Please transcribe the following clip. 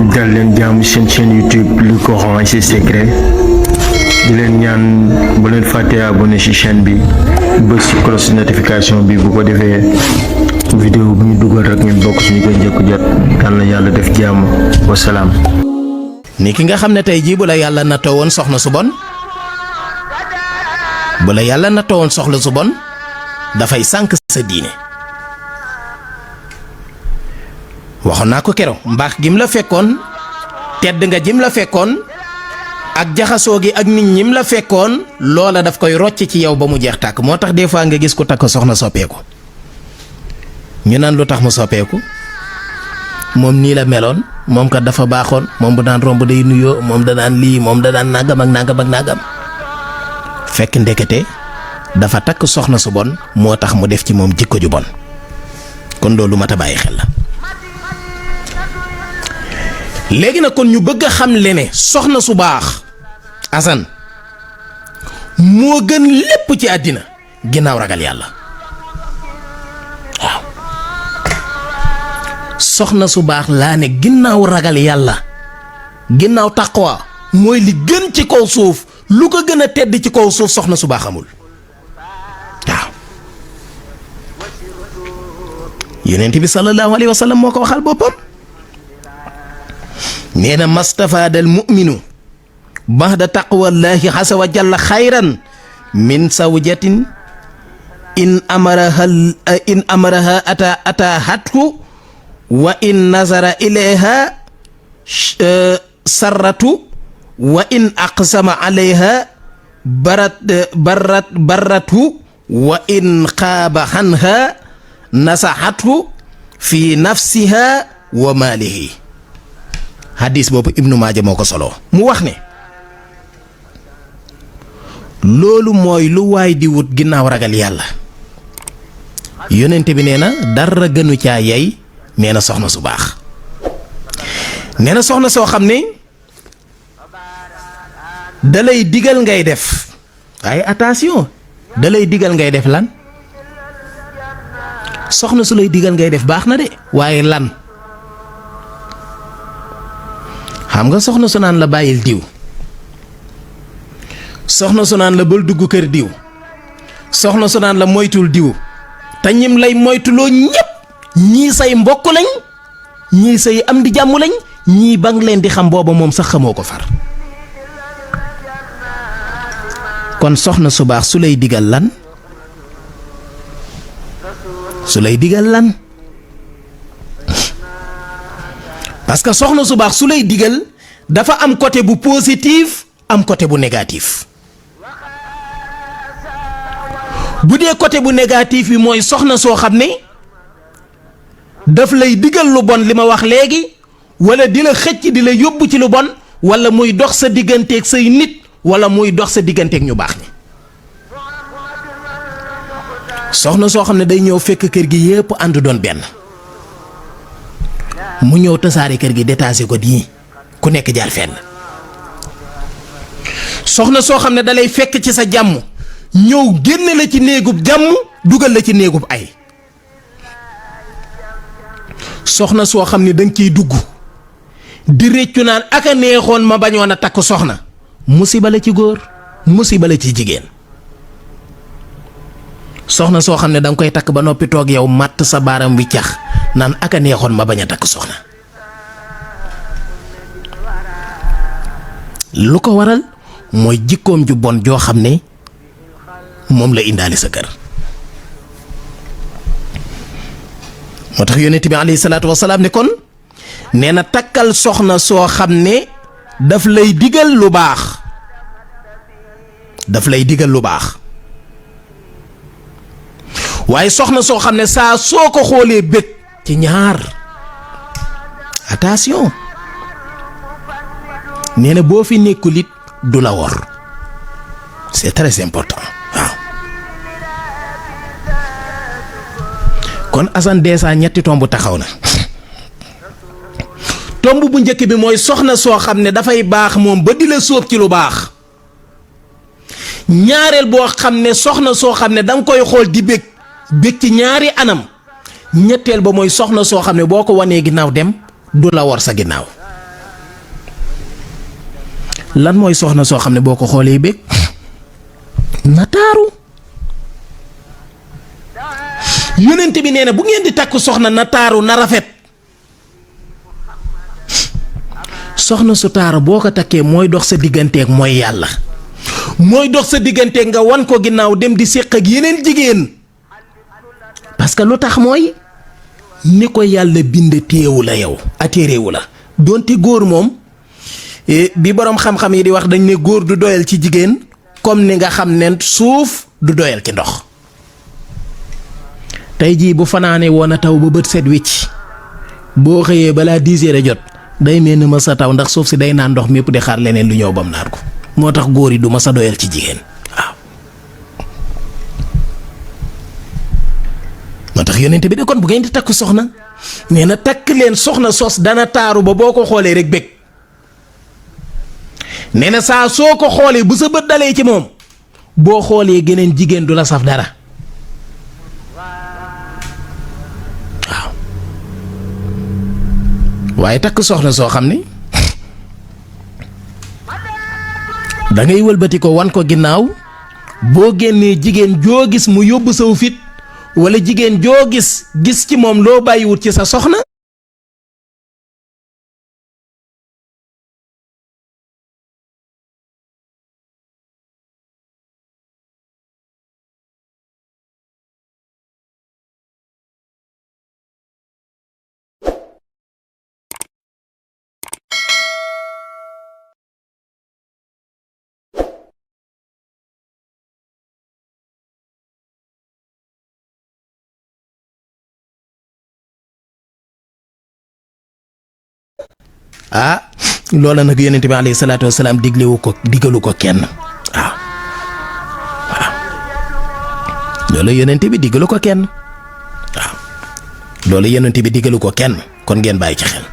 dal leen jàmm seen chaîne YouTube li Coran et ses secrets di leen ñaan bu leen fàtte abonné ci chaîne bi bës ci cloche notification bi bu ko defee vidéo bu ñu dugal rek ngeen bokk ci ñu koy njëkk jot yal na yàlla def jàmm wasalaam. ni ki nga xam ne tey jii bu la yàlla nattoo woon soxna su bon soxla su bon dafay sànq sa diine waxoon naa ko keroog mbaax gim la fekkoon tedd nga jim la fekkoon ak jaxasoo gi ak nit ñim la fekkoon loola daf koy rocc ci yow ba mu jeex tàkk moo tax des fois nga gis ku takk soxna soppeeku ñu naan lu tax mu soppeeku moom nii la meloon moom kat dafa baaxoon moom bu daan romb day nuyoo moom da daan lii moom da daan nangam ak nangam ak nangam fekk ndekete dafa takk soxna su bon moo tax mu def ci moom jikko ju bon kon loolu mat a bàyyi xel la. léegi nag kon ñu bëgg a xam le ne soxna su baax Assane moo gën lépp ci àddina ginnaaw ragal yàlla waaw soxna su baax laa ne ginnaaw ragal yàlla ginnaaw taqwa mooy li gën ci kaw suuf lu ko gën a tedd ci kaw suuf soxna su baax amul waaw yonent bi sallallahu alayhi wa sallam moo ko waxal boppam nee na mastafaadal mu'minu ba'da taqwallahi xasa wa jalla xayran min zawjatin in amaraha ataahathu wa in nazara ilayha sarratu wa in aqsama alayha barratu wa in xaaba anha nasahathu fi nafsiha wa maalihi. hadis boobu Ibnu Maaja moo ko solo mu wax ne loolu mooy lu waay di wut ginnaaw ragal yàlla yonent bi nee na dara gënu caa yey nee na soxna su baax nee na soxna soo xam ne dalay digal ngay def waaye attention dalay digal ngay def lan soxna su lay digal ngay def baax na de waaye lan xam nga soxna su naan la bàyyil diw soxna su naan la bul dugg kër diw soxna su naan la moytul diw te ñim lay moytuloo ñépp ñii say mbokk lañ ñii say am di jàmm lañ ñii ba nga leen di xam booba moom sax xamoo ko far kon soxna su baax su lay digal lan parce que soxna su baax su lay digal dafa am côté bu positif am côté bu négatif bu dee côté bu négatif bi mooy soxna soo xam ne daf lay digal lu bon li ma wax léegi wala di la xëcc di la yóbbu ci lu bon wala muy dox sa digganteeg say nit wala muy dox sa digganteeg ñu baax ñi soxna soo xam ne day ñëw fekk kër gi yépp ànd doon benn mu ñëw tasaare kër gi détaché ko nii ku nekk jaar fenn soxna soo xam ne dalay fekk ci sa jàmm ñëw génne la ci néegub jàmm dugal la ci néegub ay soxna soo xam ne danga ciy dugg di réccu naan aka neexoon ma bañoon a takk soxna musiba la ci góor musiba la ci jigéen soxna soo xam ne danga koy takk ba noppi toog yow màtt sa baaram wi cax naan aka neexoon ma bañ a takk soxna lu ko waral mooy jikkoom ju bon joo xam ne moom la indaale sa kër moo tax yonent bi alayhi salaatu wasalaam ne kon nee na takkal soxna soo xam ne daf lay digal lu baax waaye soxna soo xam ne saa soo ko xoolee bët ci ñaar attention nee na boo fi nekkul it du la wor c'est très important waaw kon Assane dèjà ñetti tomb taxaw na tomb bu njëkk bi mooy soxna soo xam ne dafay baax moom ba di la sóob ci lu baax ñaareel boo xam ne soxna soo xam ne danga koy xool di bég ci ñaari anam ñetteel ba mooy soxna soo xam ne boo ko wanee ginnaaw dem du la war sa ginnaaw lan mooy soxna soo xam ne boo ko xoolee bég na taaru. yonent bi nee na bu ngeen di takk soxna na taaru na rafet. soxna su taaru boo ko takkee mooy dox sa digganteeg mooy yàlla, mooy dox sa digganteeg nga wan ko ginnaaw dem di séq ak yeneen jigéen. parce que lu tax mooy ni ko yàlla bind téewu la yow atéeréwu la. donte góor moom bi boroom xam-xam yi di wax dañ ne góor du doyal ci jigéen comme ni nga xam ne suuf du doyal ci ndox. tey jii bu fanaane woon a taw ba bët set wicc boo xëyee balaa 10 heures a jot day mel ni ma sa taw ndax suuf si day naan ndox mépp di xaar leneen lu ñëw bam naan ko. moo tax góor yi du ma sa doyal ci jigéen waaw. moo tax yonent bi de kon bu ngeen di takk soxna nee na takk leen soxna sos dana taaru ba boo ko xoolee rek bég. nee na saa soo ko xoolee bu sa bët dalee ci moom boo xoolee geneen jigéen du la saf dara waaw. waaye takk soxna soo xam ni da ngay wëlbati ko wan ko ginnaaw boo génnee jigéen joo gis mu yóbbu saw fit wala jigéen joo gis ci moom loo bàyyiwut ci sa soxna. ah loola nag yonent bi alayhi salaatu wasalaam digalu ko kenn waaw waaw loola yonent bi digalu ko kenn waaw loola yonent bi digalu ko kenn kon ngeen bàyyi ci xel.